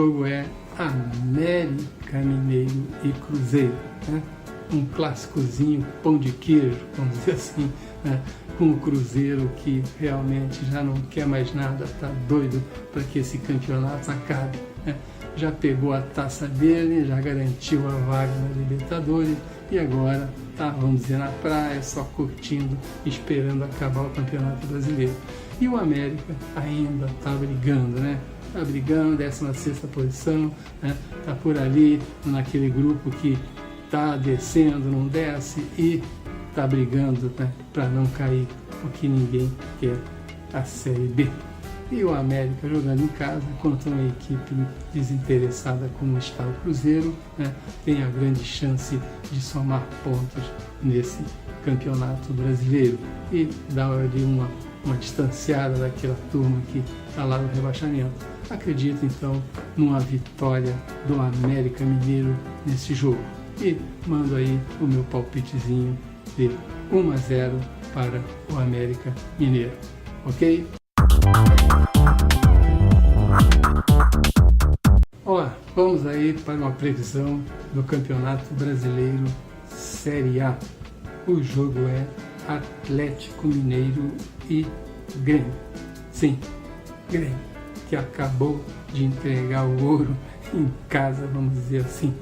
jogo é América Mineiro e Cruzeiro, né? Um clássicozinho, pão de queijo, vamos dizer assim, né? Com o Cruzeiro que realmente já não quer mais nada, está doido para que esse campeonato acabe, né? Já pegou a taça dele, já garantiu a vaga na Libertadores e agora está, vamos dizer, na praia, só curtindo, esperando acabar o Campeonato Brasileiro. E o América ainda está brigando, né? Está brigando, 16ª posição, né? Está por ali, naquele grupo que está descendo, não desce e está brigando, né? Para não cair, porque ninguém quer a Série B. E o América jogando em casa contra uma equipe desinteressada como está o Cruzeiro, né? Tem a grande chance de somar pontos nesse campeonato brasileiro e dar ali uma distanciada daquela turma que está lá no rebaixamento. Acredito então numa vitória do América Mineiro nesse jogo e mando aí o meu palpitezinho de 1-0 para o América Mineiro, ok? Olá, vamos aí para uma previsão do Campeonato Brasileiro Série A. O jogo é Atlético Mineiro e Grêmio. Sim, Grêmio, que acabou de entregar o ouro em casa, vamos dizer assim,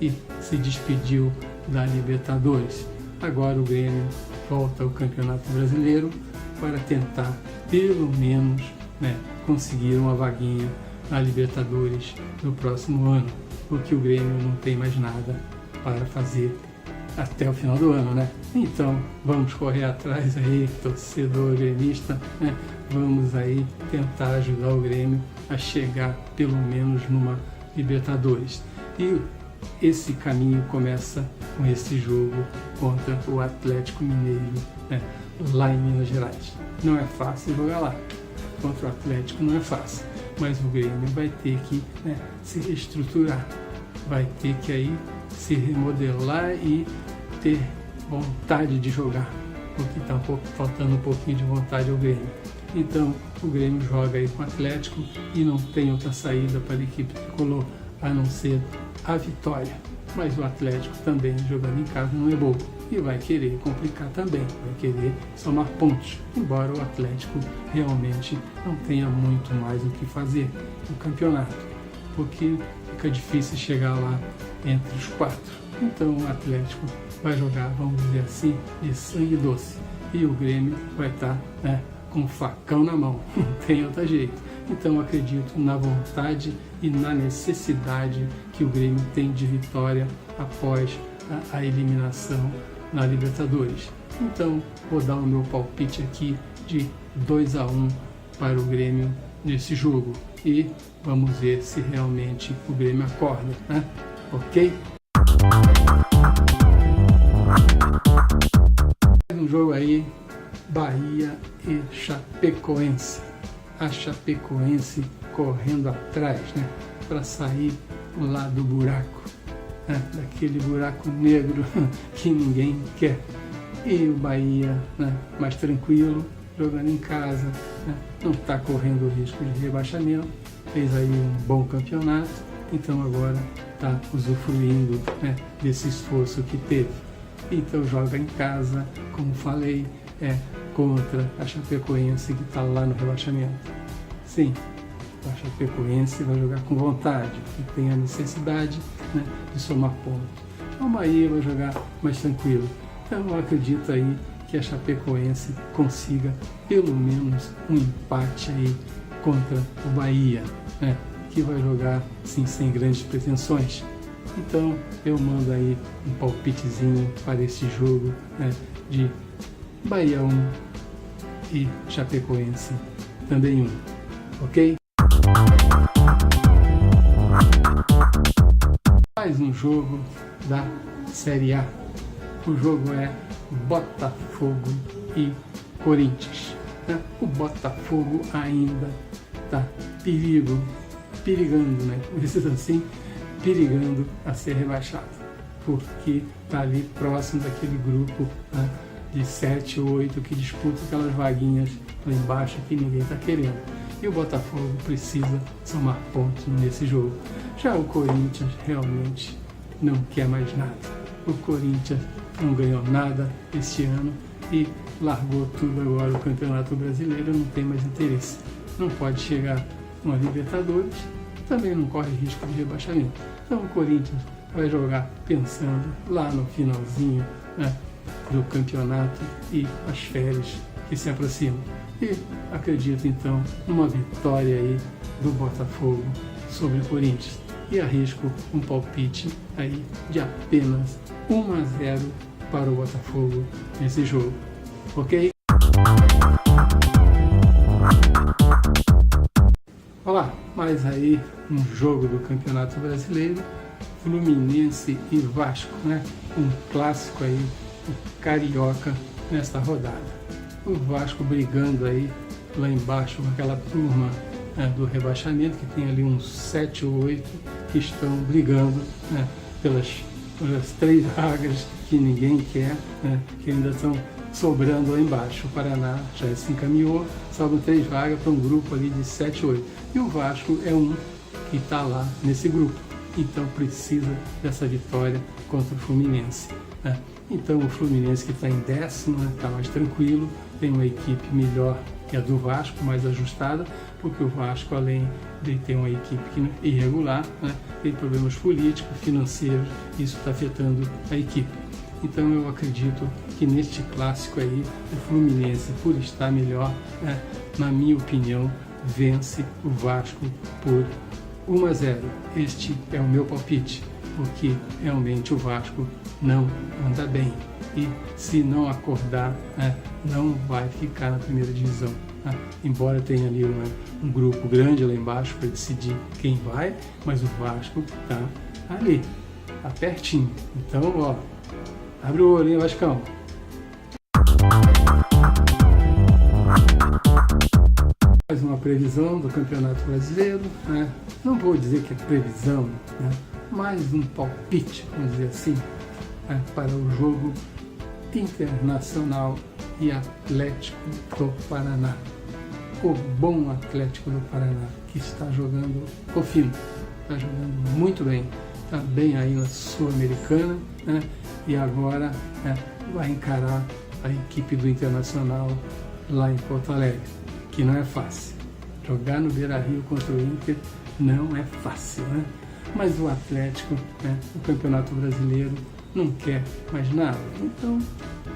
e se despediu da Libertadores. Agora o Grêmio volta ao Campeonato Brasileiro para tentar, pelo menos, né, conseguir uma vaguinha na Libertadores no próximo ano, porque o Grêmio não tem mais nada para fazer até o final do ano, né? Então vamos correr atrás aí, torcedor gremista, né? Vamos aí tentar ajudar o Grêmio a chegar pelo menos numa Libertadores. E esse caminho começa com esse jogo contra o Atlético Mineiro, né? Lá em Minas Gerais. Não é fácil jogar lá. Contra o Atlético não é fácil, mas o Grêmio vai ter que, né, se reestruturar, vai ter que aí se remodelar e ter vontade de jogar, porque está faltando um pouquinho de vontade ao Grêmio. Então o Grêmio joga aí com o Atlético e não tem outra saída para a equipe tricolor a não ser a vitória. Mas o Atlético também, jogando em casa, não é bobo e vai querer complicar também, vai querer somar pontos, embora o Atlético realmente não tenha muito mais o que fazer no campeonato, porque fica difícil chegar lá entre os 4. Então o Atlético vai jogar, vamos dizer assim, de sangue doce, e o Grêmio vai estar, né, com o facão na mão, não tem outro jeito. Então acredito na vontade e na necessidade que o Grêmio tem de vitória após a eliminação na Libertadores. Então vou dar o meu palpite aqui de 2-1 para o Grêmio nesse jogo e vamos ver se realmente o Grêmio acorda, né? Ok? Um jogo aí, Bahia e Chapecoense. A Chapecoense correndo atrás, né, para sair lá do buraco, né, daquele buraco negro que ninguém quer. E o Bahia, né, mais tranquilo, jogando em casa, né, não está correndo o risco de rebaixamento, fez aí um bom campeonato, então agora está usufruindo, né, desse esforço que teve. Então joga em casa, como falei, contra a Chapecoense que está lá no rebaixamento. Sim, a Chapecoense vai jogar com vontade, porque tem a necessidade, né, de somar pontos. O Bahia vai jogar mais tranquilo. Então eu acredito aí que a Chapecoense consiga pelo menos um empate aí contra o Bahia, né, que vai jogar sim, sem grandes pretensões. Então eu mando aí um palpitezinho para esse jogo, né, de Bahia 1 e Chapecoense também 1, ok? Mais um jogo da Série A. O jogo é Botafogo e Corinthians, né? O Botafogo ainda está perigando, né? Precisa assim, perigando a ser rebaixado, porque está ali próximo daquele grupo, né, de 7 ou 8 que disputam aquelas vaguinhas lá embaixo que ninguém está querendo. E o Botafogo precisa somar pontos nesse jogo. Já o Corinthians realmente não quer mais nada. O Corinthians não ganhou nada este ano e largou tudo agora. O Campeonato Brasileiro não tem mais interesse. Não pode chegar uma Libertadores, também não corre risco de rebaixamento. Então o Corinthians vai jogar pensando lá no finalzinho, né, do campeonato e as férias que se aproximam. E acredito então numa vitória aí do Botafogo sobre o Corinthians. E arrisco um palpite aí de apenas 1-0 para o Botafogo nesse jogo. Ok? Olá, mais aí um jogo do Campeonato Brasileiro, Fluminense e Vasco, né? Um clássico aí, o Carioca nesta rodada. O Vasco brigando aí lá embaixo com aquela turma, né, do rebaixamento, que tem ali uns 7 ou 8 que estão brigando, né, pelas 3 vagas que ninguém quer, né, que ainda estão sobrando lá embaixo. O Paraná já se encaminhou, sobram 3 vagas para um grupo ali de 7 ou 8. E o Vasco é um que está lá nesse grupo, então precisa dessa vitória contra o Fluminense, né? Então o Fluminense, que está em 10º, né, está mais tranquilo, tem uma equipe melhor que a do Vasco, mais ajustada, porque o Vasco, além de ter uma equipe irregular, né, tem problemas políticos, financeiros, e isso está afetando a equipe. Então eu acredito que neste clássico aí, o Fluminense, por estar melhor, né, na minha opinião, vence o Vasco por 1-0. Este é o meu palpite, porque realmente o Vasco não anda bem. E se não acordar, né, não vai ficar na primeira divisão. Né? Embora tenha ali um grupo grande lá embaixo para decidir quem vai, mas o Vasco está ali, tá pertinho. Então, ó, abre o olho, hein, Vascão? Mais uma previsão do Campeonato Brasileiro, né? Não vou dizer que é previsão, né? Mais um palpite, vamos dizer assim, né, para o jogo Internacional e Atlético do Paraná. O bom Atlético do Paraná, que está jogando fino, está jogando muito bem, está bem aí na Sul-Americana, né? E agora, né, vai encarar a equipe do Internacional lá em Porto Alegre, que não é fácil. Jogar no Beira-Rio contra o Inter não é fácil, né? Mas o Atlético, né, o Campeonato Brasileiro, não quer mais nada. Então,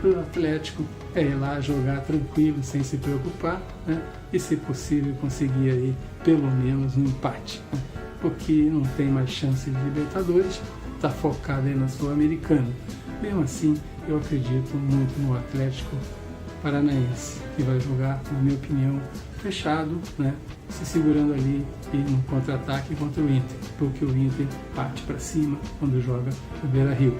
o Atlético é ir lá jogar tranquilo, sem se preocupar, né? E, se possível, conseguir aí pelo menos um empate, né? Porque não tem mais chance de Libertadores, está focado aí na Sul-Americana. Mesmo assim, eu acredito muito no Atlético Paranaense, que vai jogar, na minha opinião, fechado, né? Se segurando ali e no contra-ataque contra o Inter, porque o Inter parte para cima quando joga no Beira-Rio.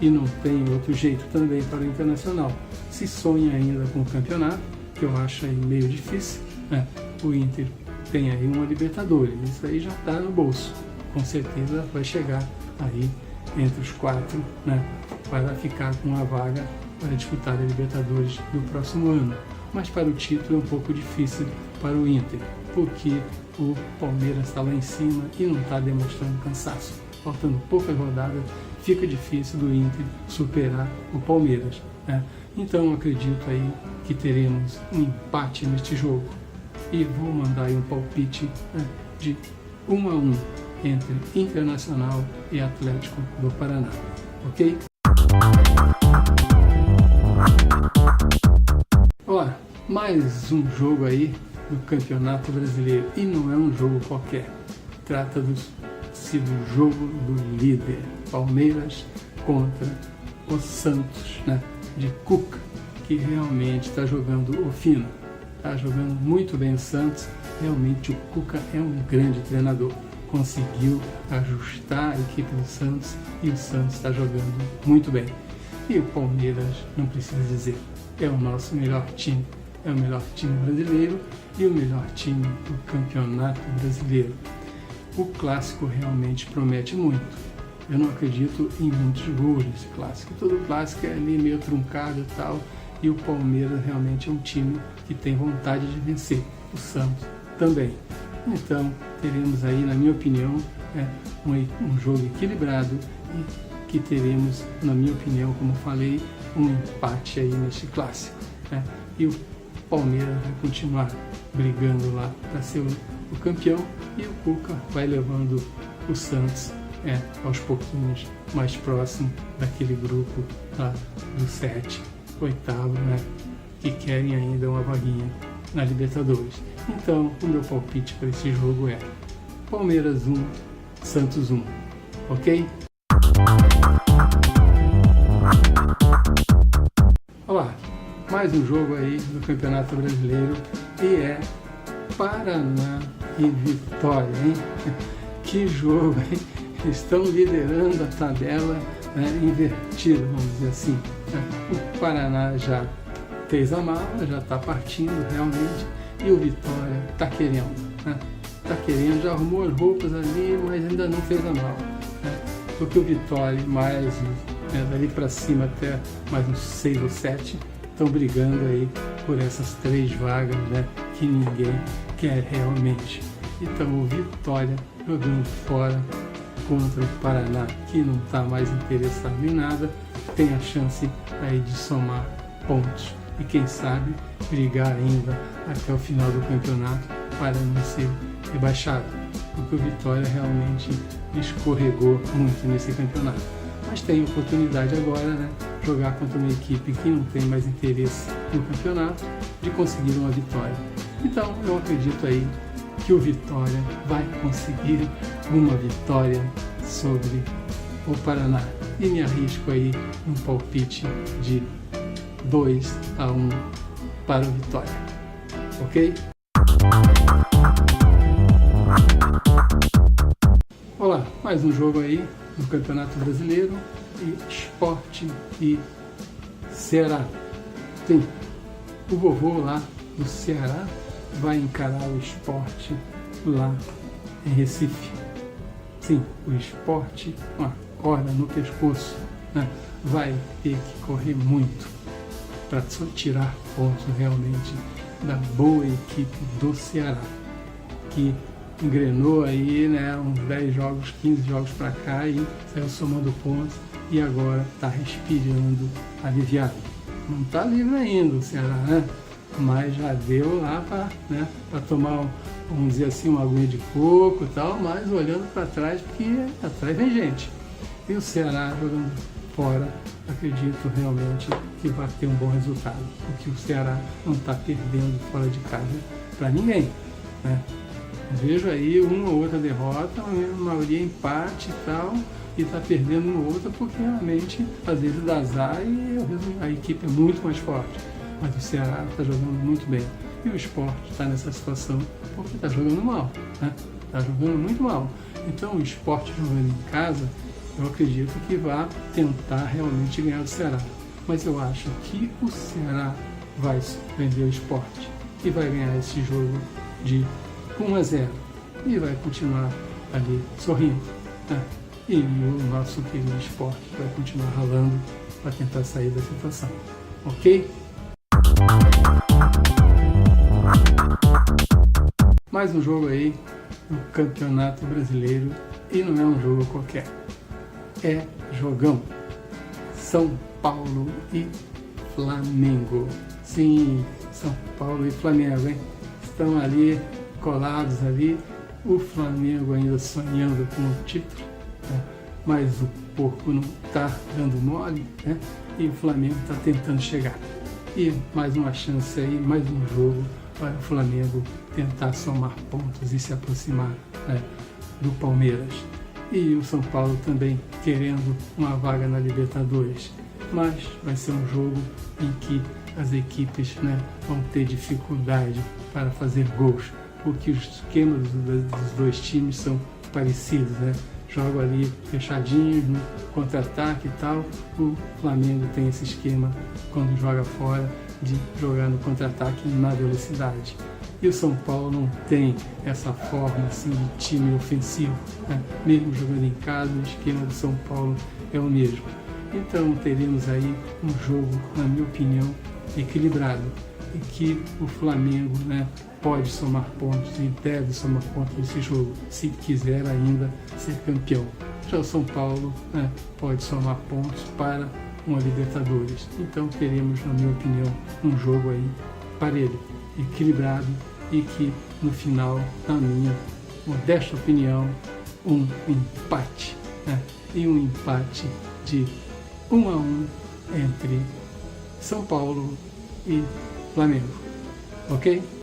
E não tem outro jeito também para o Internacional. Se sonha ainda com o campeonato, que eu acho aí meio difícil, né? O Inter tem aí uma Libertadores, isso aí já está no bolso. Com certeza vai chegar aí entre os 4, né, para ficar com uma vaga para disputar a Libertadores do próximo ano. Mas para o título é um pouco difícil para o Inter, porque o Palmeiras está lá em cima e não está demonstrando cansaço. Faltando poucas rodadas, fica difícil do Inter superar o Palmeiras, né? Então eu acredito aí que teremos um empate neste jogo. E vou mandar aí um palpite, né, de 1-1 entre Internacional e Atlético do Paraná, ok? Ó, mais um jogo aí do Campeonato Brasileiro, e não é um jogo qualquer, trata do jogo do líder, Palmeiras contra o Santos, né, de Cuca, que realmente está jogando o fino, está jogando muito bem o Santos. Realmente o Cuca é um grande treinador, conseguiu ajustar a equipe do Santos e o Santos está jogando muito bem. E o Palmeiras, não precisa dizer, é o nosso melhor time, é o melhor time brasileiro e o melhor time do Campeonato Brasileiro. O clássico realmente promete muito. Eu não acredito em muitos gols nesse clássico. Todo clássico é ali meio truncado e tal, e o Palmeiras realmente é um time que tem vontade de vencer. O Santos também. Então, teremos aí, na minha opinião, um jogo equilibrado e que teremos, na minha opinião, como falei, um empate aí neste clássico, né? E o Palmeiras vai continuar brigando lá para ser o campeão e o Cuca vai levando o Santos aos pouquinhos mais próximo daquele grupo lá do 7, 8º, né? Que querem ainda uma vaguinha na Libertadores. Então, o meu palpite para esse jogo é Palmeiras 1, Santos 1, ok? Olá, mais um jogo aí do Campeonato Brasileiro e é Paraná e Vitória, hein? Que jogo, hein? Estão liderando a tabela, né, invertida, vamos dizer assim. O Paraná já fez a mala, já está partindo realmente, e o Vitória está querendo, né? Está querendo, já arrumou as roupas ali, mas ainda não fez a mala, né? Porque o Vitória, mais dali para cima até mais uns 6 ou 7, estão brigando aí por essas 3 vagas, né, que ninguém quer realmente. Então o Vitória jogando fora contra o Paraná, que não está mais interessado em nada, tem a chance aí de somar pontos e quem sabe brigar ainda até o final do campeonato para não ser rebaixado, porque o Vitória realmente escorregou muito nesse campeonato. Mas tem oportunidade agora, né, jogar contra uma equipe que não tem mais interesse no campeonato, de conseguir uma vitória. Então eu acredito aí que o Vitória vai conseguir uma vitória sobre o Paraná. E me arrisco aí um palpite de 2-1 para o Vitória. Ok? Olá, mais um jogo aí no Campeonato Brasileiro e Sport e Ceará. Sim, o vovô lá do Ceará vai encarar o Sport lá em Recife. Sim, o Sport com a corda no pescoço, né, vai ter que correr muito para tirar pontos realmente da boa equipe do Ceará, que engrenou aí, né, uns 10 jogos, 15 jogos para cá e saiu somando pontos e agora está respirando aliviado. Não está livre ainda o Ceará, né? Mas já deu lá para tomar, vamos dizer assim, uma aguinha de coco e tal, mas olhando para trás, porque atrás vem gente. E o Ceará jogando fora, acredito realmente que vai ter um bom resultado, porque o Ceará não está perdendo fora de casa para ninguém, né? Vejo aí uma ou outra derrota, a maioria empate e tal, e está perdendo uma ou outra porque realmente às vezes dá azar e a equipe é muito mais forte. Mas o Ceará está jogando muito bem. E o Sport está nessa situação porque está jogando mal, né? Está jogando muito mal. Então o Sport jogando em casa, eu acredito que vai tentar realmente ganhar do Ceará. Mas eu acho que o Ceará vai surpreender o Sport e vai ganhar esse jogo de 1-0 e vai continuar ali sorrindo, né? E o nosso querido Sport vai continuar ralando para tentar sair da situação, ok? Mais um jogo aí no Campeonato Brasileiro e não é um jogo qualquer, é jogão. São Paulo e Flamengo. Sim, São Paulo e Flamengo, hein? Estão ali colados ali, o Flamengo ainda sonhando com o título, né? Mas o porco não está dando mole, né? E o Flamengo está tentando chegar. E mais uma chance aí, mais um jogo para o Flamengo tentar somar pontos e se aproximar, né, do Palmeiras. E o São Paulo também querendo uma vaga na Libertadores. Mas vai ser um jogo em que as equipes, né, vão ter dificuldade para fazer gols, porque os esquemas dos dois times são parecidos, né? Jogam ali fechadinhos, no contra-ataque e tal. O Flamengo tem esse esquema, quando joga fora, de jogar no contra-ataque na velocidade. E o São Paulo não tem essa forma assim de time ofensivo, né? Mesmo jogando em casa, o esquema do São Paulo é o mesmo. Então teremos aí um jogo, na minha opinião, equilibrado. e que o Flamengo, né, pode somar pontos e deve somar pontos nesse jogo, se quiser ainda ser campeão. Já o São Paulo, né, pode somar pontos para uma Libertadores. Então teremos, na minha opinião, um jogo aí parelho, equilibrado e que no final, na minha modesta opinião, um empate, né? E um empate de 1-1 entre São Paulo e Flamengo. Ok?